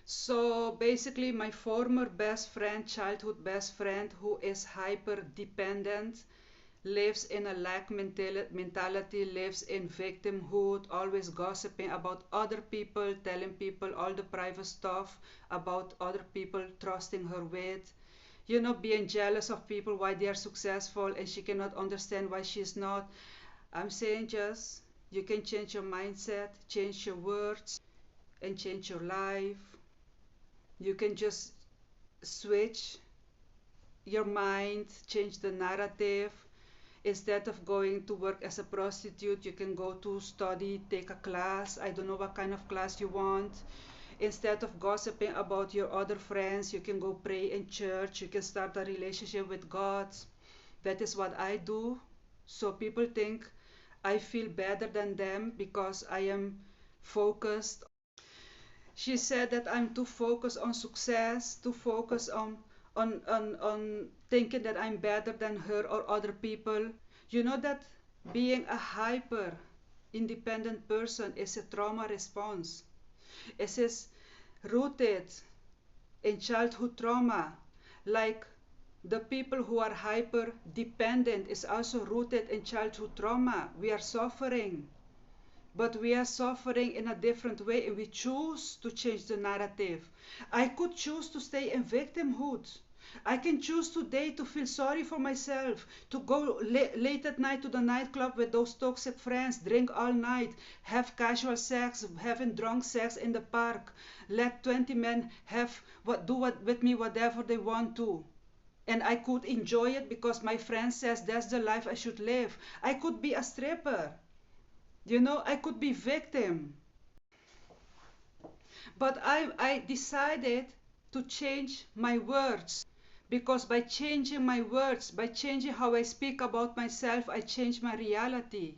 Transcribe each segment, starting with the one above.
So basically, my former best friend, childhood best friend, who is hyper dependent, lives in a lack mentality, lives in victimhood, always gossiping about other people, telling people all the private stuff about other people, trusting her with, being jealous of people why they are successful and she cannot understand why she's not. I'm saying just you can change your mindset, change your words, and change your life. You can just switch your mind, change the narrative. Instead of going to work as a prostitute, you can go to study, take a class. I don't know what kind of class you want. Instead of gossiping about your other friends, you can go pray in church. You can start a relationship with God. That is what I do. So people think I feel better than them because I am focused. She said that I'm too focused on success, too focused on thinking that I'm better than her or other people. You know that being a hyper independent person is a trauma response. It is rooted in childhood trauma. Like the people who are hyper dependent is also rooted in childhood trauma. We are suffering, but we are suffering in a different way and we choose to change the narrative. I could choose to stay in victimhood. I can choose today to feel sorry for myself, to go late at night to the nightclub with those toxic friends, drink all night, have casual sex, having drunk sex in the park, let 20 men do with me whatever they want to. And I could enjoy it because my friend says that's the life I should live. I could be a stripper. I could be victim. But I decided to change my words because by changing my words, by changing how I speak about myself, I change my reality.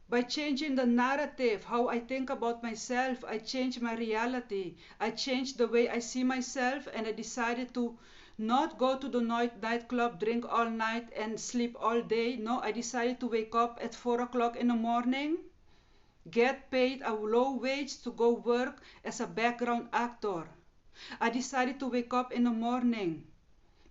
By changing the narrative, how I think about myself, I change my reality. I changed the way I see myself and I decided to not go to the nightclub, drink all night and sleep all day. No, I decided to wake up at 4 o'clock in the morning, get paid a low wage to go work as a background actor. I decided to wake up in the morning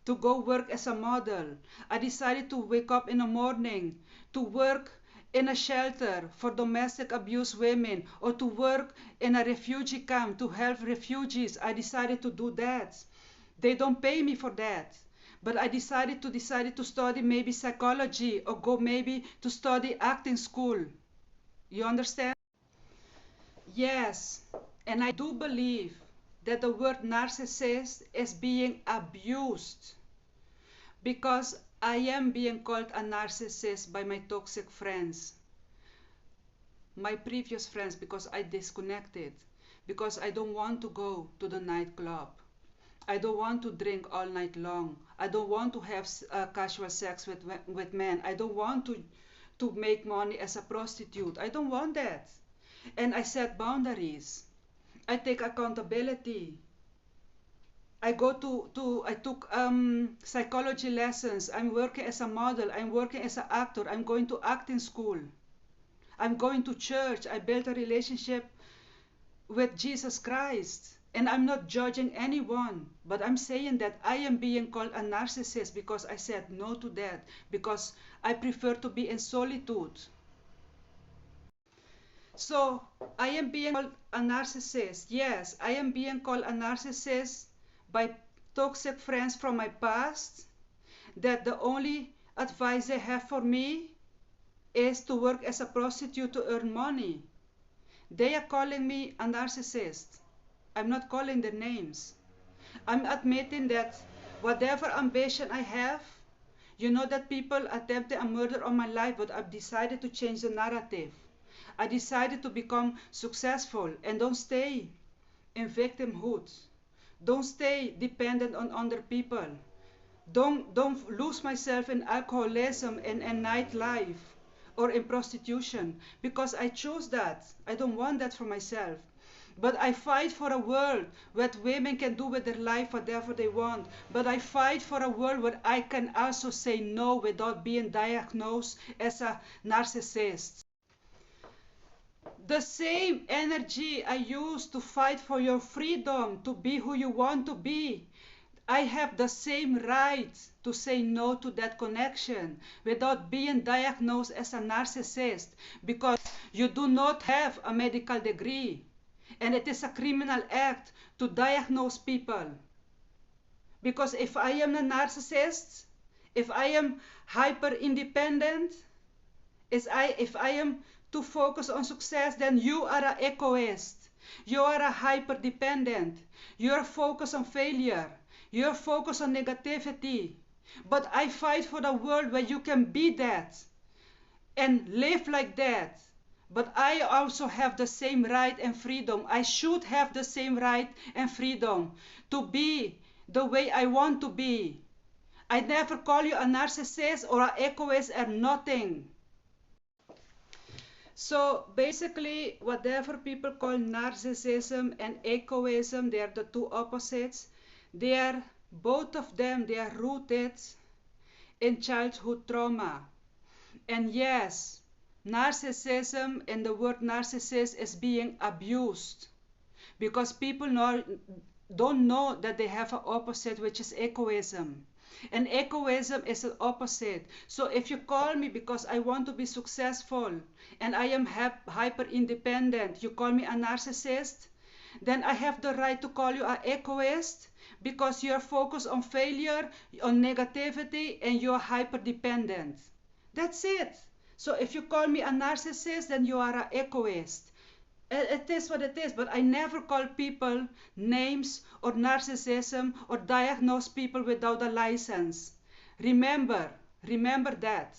to go work as a model. I decided to wake up in the morning to work in a shelter for domestic abuse women or to work in a refugee camp to help refugees. I decided to do that. They don't pay me for that. But I decided to study maybe psychology or go maybe to study acting school. You understand? Yes, and I do believe that the word narcissist is being abused because I am being called a narcissist by my toxic friends, my previous friends, because I disconnected, because I don't want to go to the nightclub. I don't want to drink all night long. I don't want to have casual sex with men. I don't want to make money as a prostitute. I don't want that. And I set boundaries. I take accountability. I took psychology lessons. I'm working as a model. I'm working as an actor. I'm going to acting school. I'm going to church. I built a relationship with Jesus Christ. And I'm not judging anyone, but I'm saying that I am being called a narcissist because I said no to that, because I prefer to be in solitude. So I am being called a narcissist. Yes, I am being called a narcissist by toxic friends from my past that the only advice they have for me is to work as a prostitute to earn money. They are calling me a narcissist. I'm not calling their names. I'm admitting that whatever ambition I have, that people attempted a murder on my life, but I've decided to change the narrative. I decided to become successful and don't stay in victimhood. Don't stay dependent on other people. Don't lose myself in alcoholism and nightlife or in prostitution because I chose that. I don't want that for myself. But I fight for a world where women can do with their life whatever they want. But I fight for a world where I can also say no without being diagnosed as a narcissist. The same energy I use to fight for your freedom to be who you want to be, I have the same right to say no to that connection without being diagnosed as a narcissist, because you do not have a medical degree and it is a criminal act to diagnose people. Because if I am a narcissist, if I am hyper independent, if I am too focused on success, then you are an egoist. You are a hyper dependent. You are focused on failure. You are focused on negativity. But I fight for the world where you can be that and live like that. But I also have the same right and freedom. I should have the same right and freedom to be the way I want to be. I never call you a narcissist or an egoist or nothing. So basically, whatever people call narcissism and egoism, they are the two opposites. They are, both of them, they are rooted in childhood trauma. And yes, narcissism and the word narcissist is being abused because people don't know that they have an opposite, which is egoism. And egoism is an opposite. So if you call me because I want to be successful and I am hyper independent, you call me a narcissist, then I have the right to call you an egoist because you're focused on failure, on negativity, and you're hyper dependent. That's it. So if you call me a narcissist, then you are an egoist. It is what it is, but I never call people names or narcissism or diagnose people without a license. Remember that.